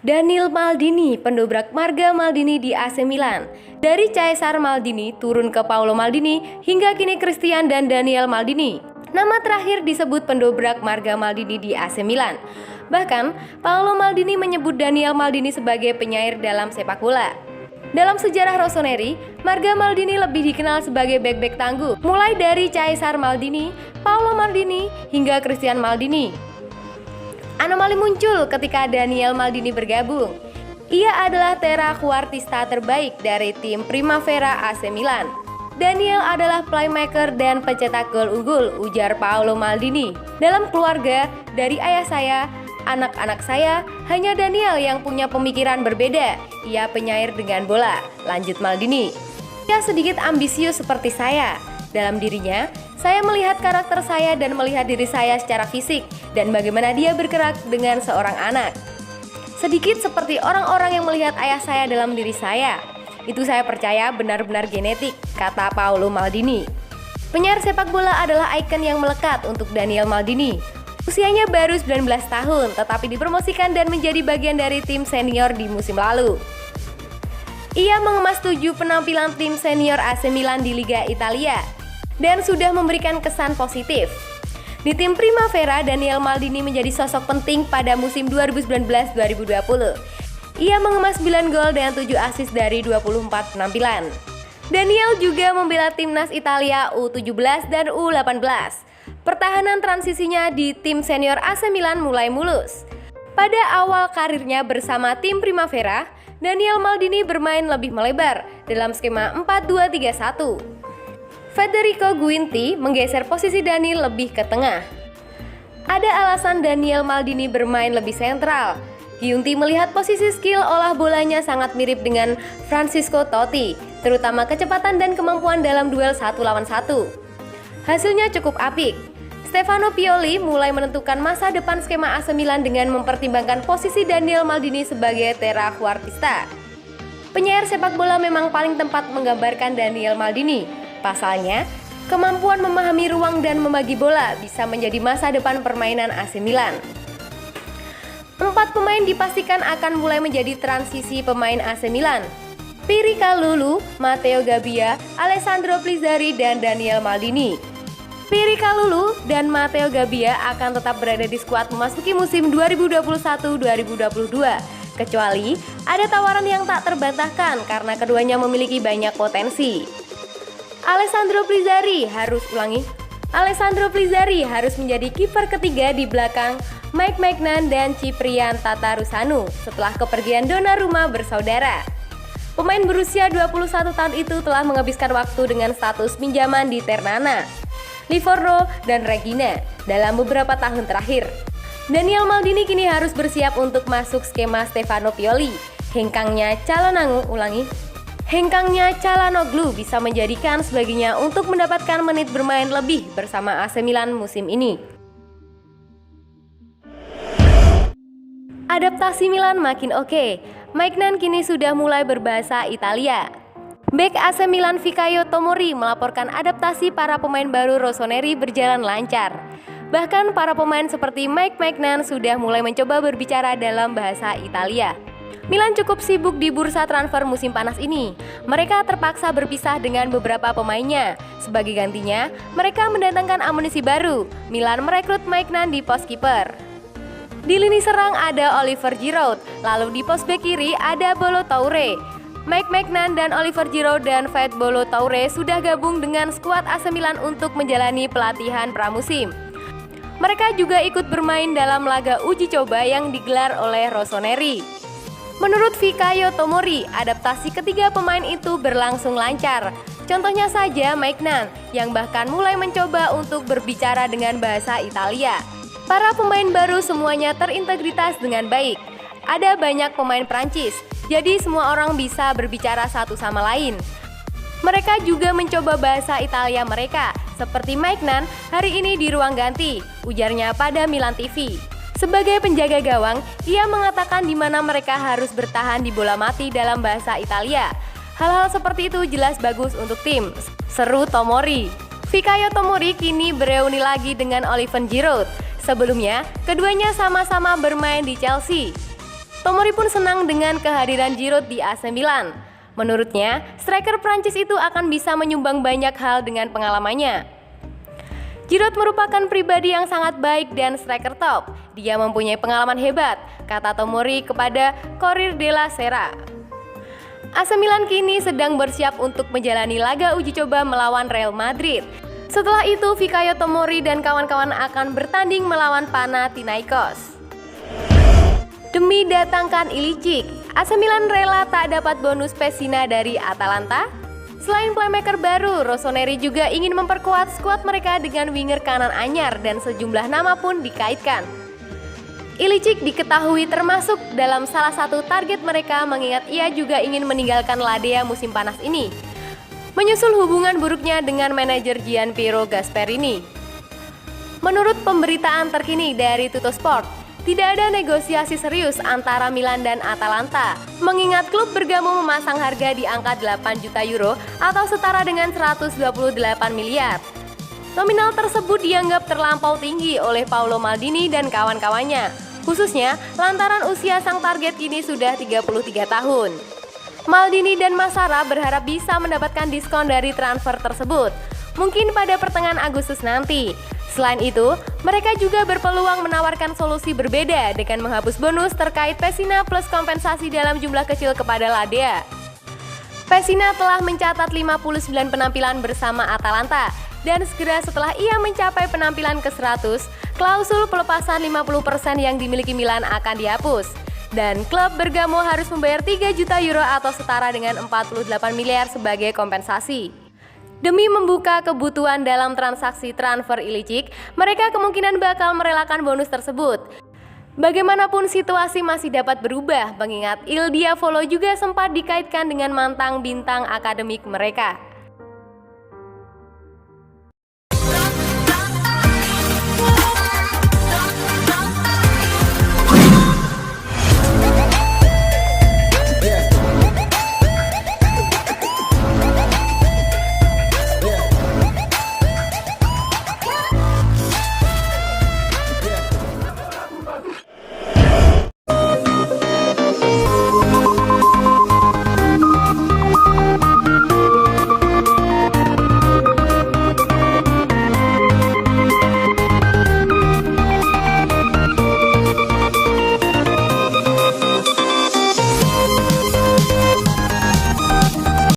Daniel Maldini, pendobrak marga Maldini di AC Milan. Dari Caesar Maldini turun ke Paolo Maldini hingga kini Christian dan Daniel Maldini. Nama terakhir disebut pendobrak marga Maldini di AC Milan. Bahkan, Paolo Maldini menyebut Daniel Maldini sebagai penyair dalam sepak bola. Dalam sejarah Rossoneri, marga Maldini lebih dikenal sebagai bek-bek tangguh, mulai dari Caesar Maldini, Paolo Maldini, hingga Christian Maldini. Anomali muncul ketika Daniel Maldini bergabung. Ia adalah trequartista terbaik dari tim Primavera AC Milan. Daniel adalah playmaker dan pencetak gol unggul, ujar Paolo Maldini. Dalam keluarga, dari ayah saya, anak-anak saya, hanya Daniel yang punya pemikiran berbeda. Ia penyair dengan bola, lanjut Maldini. Ia sedikit ambisius seperti saya. Dalam dirinya, saya melihat karakter saya dan melihat diri saya secara fisik dan bagaimana dia bergerak dengan seorang anak. Sedikit seperti orang-orang yang melihat ayah saya dalam diri saya. Itu saya percaya benar-benar genetik, kata Paolo Maldini. Penyair sepak bola adalah ikon yang melekat untuk Daniel Maldini. Usianya baru 19 tahun, tetapi dipromosikan dan menjadi bagian dari tim senior di musim lalu. Ia mengemas 7 penampilan tim senior AC Milan di Liga Italia dan sudah memberikan kesan positif. Di tim Primavera, Daniel Maldini menjadi sosok penting pada musim 2019-2020. Ia mengemas 9 gol dan 7 assist dari 24 penampilan. Daniel juga membela timnas Italia U17 dan U18. Pertahanan transisinya di tim senior AC Milan mulai mulus. Pada awal karirnya bersama tim Primavera, Daniel Maldini bermain lebih melebar dalam skema 4-2-3-1. Federico Guinti menggeser posisi Daniel lebih ke tengah. Ada alasan Daniel Maldini bermain lebih sentral. Guinti melihat posisi skill olah bolanya sangat mirip dengan Francisco Totti, terutama kecepatan dan kemampuan dalam duel 1 lawan 1. Hasilnya cukup apik. Stefano Pioli mulai menentukan masa depan skema AC Milan dengan mempertimbangkan posisi Daniel Maldini sebagai trequartista. Penyair sepak bola memang paling tepat menggambarkan Daniel Maldini. Pasalnya, kemampuan memahami ruang dan membagi bola bisa menjadi masa depan permainan AC Milan. 4 pemain dipastikan akan mulai menjadi transisi pemain AC Milan. Pierre Kalulu, Matteo Gabbia, Alessandro Pizzari, dan Daniel Maldini. Pierre Kalulu dan Matteo Gabbia akan tetap berada di skuad memasuki musim 2021-2022, kecuali ada tawaran yang tak terbantahkan karena keduanya memiliki banyak potensi. Alessandro Pizzari harus menjadi kiper ketiga di belakang Mike Maignan dan Ciprian Tatarusanu setelah kepergian Donnarumma bersaudara. Pemain berusia 21 tahun itu telah menghabiskan waktu dengan status pinjaman di Ternana, Livorno, dan Regina dalam beberapa tahun terakhir. Daniel Maldini kini harus bersiap untuk masuk skema Stefano Pioli. Hengkangnya Calhanoglu bisa menjadikan sebagainya untuk mendapatkan menit bermain lebih bersama AC Milan musim ini. Adaptasi Milan makin oke. Maignan kini sudah mulai berbahasa Italia. Bek AC Milan Fikayo Tomori melaporkan adaptasi para pemain baru Rossoneri berjalan lancar. Bahkan para pemain seperti Mike Maignan sudah mulai mencoba berbicara dalam bahasa Italia. Milan cukup sibuk di bursa transfer musim panas ini. Mereka terpaksa berpisah dengan beberapa pemainnya. Sebagai gantinya, mereka mendatangkan amunisi baru. Milan merekrut Maignan di pos kiper. Di lini serang ada Oliver Giroud, lalu di pos bek kiri ada Bolo Toure. Mike Maignan dan Oliver Giroud dan Fede Bolo Toure sudah gabung dengan skuad AC Milan untuk menjalani pelatihan pramusim. Mereka juga ikut bermain dalam laga uji coba yang digelar oleh Rossoneri. Menurut Fikayo Tomori, adaptasi ketiga pemain itu berlangsung lancar. Contohnya saja Maignan, yang bahkan mulai mencoba untuk berbicara dengan bahasa Italia. Para pemain baru semuanya terintegritas dengan baik. Ada banyak pemain Prancis, jadi semua orang bisa berbicara satu sama lain. Mereka juga mencoba bahasa Italia mereka, seperti Maignan hari ini di ruang ganti, ujarnya pada Milan TV. Sebagai penjaga gawang, ia mengatakan di mana mereka harus bertahan di bola mati dalam bahasa Italia. Hal-hal seperti itu jelas bagus untuk tim, seru Tomori. Fikayo Tomori kini bereuni lagi dengan Oliver Giroud. Sebelumnya, keduanya sama-sama bermain di Chelsea. Tomori pun senang dengan kehadiran Giroud di AC Milan. Menurutnya, striker Prancis itu akan bisa menyumbang banyak hal dengan pengalamannya. Giroud merupakan pribadi yang sangat baik dan striker top. Dia mempunyai pengalaman hebat, kata Tomori kepada Corriere della Sera. AC Milan kini sedang bersiap untuk menjalani laga uji coba melawan Real Madrid. Setelah itu, Fikayo Tomori dan kawan-kawan akan bertanding melawan Panathinaikos. Demi datangkan Ilicic, AC Milan rela tak dapat bonus Pessina dari Atalanta. Selain playmaker baru, Rossoneri juga ingin memperkuat skuad mereka dengan winger kanan anyar dan sejumlah nama pun dikaitkan. Ilicic diketahui termasuk dalam salah satu target mereka mengingat ia juga ingin meninggalkan Ladea musim panas ini, menyusul hubungan buruknya dengan manajer Gianpiero Gasperini. Menurut pemberitaan terkini dari Tuttosport, tidak ada negosiasi serius antara Milan dan Atalanta, mengingat klub bergamo memasang harga di angka 8 juta euro atau setara dengan 128 miliar. Nominal tersebut dianggap terlampau tinggi oleh Paolo Maldini dan kawan-kawannya, khususnya lantaran usia sang target kini sudah 33 tahun. Maldini dan Massara berharap bisa mendapatkan diskon dari transfer tersebut, mungkin pada pertengahan Agustus nanti. Selain itu, mereka juga berpeluang menawarkan solusi berbeda dengan menghapus bonus terkait Pessina plus kompensasi dalam jumlah kecil kepada Ladea. Pessina telah mencatat 59 penampilan bersama Atalanta, dan segera setelah ia mencapai penampilan ke-100, klausul pelepasan 50% yang dimiliki Milan akan dihapus. Dan klub bergamo harus membayar 3 juta euro atau setara dengan 48 miliar sebagai kompensasi. Demi membuka kebutuhan dalam transaksi transfer Ilicic, mereka kemungkinan bakal merelakan bonus tersebut. Bagaimanapun situasi masih dapat berubah, mengingat Il Diavolo juga sempat dikaitkan dengan mantan bintang akademik mereka.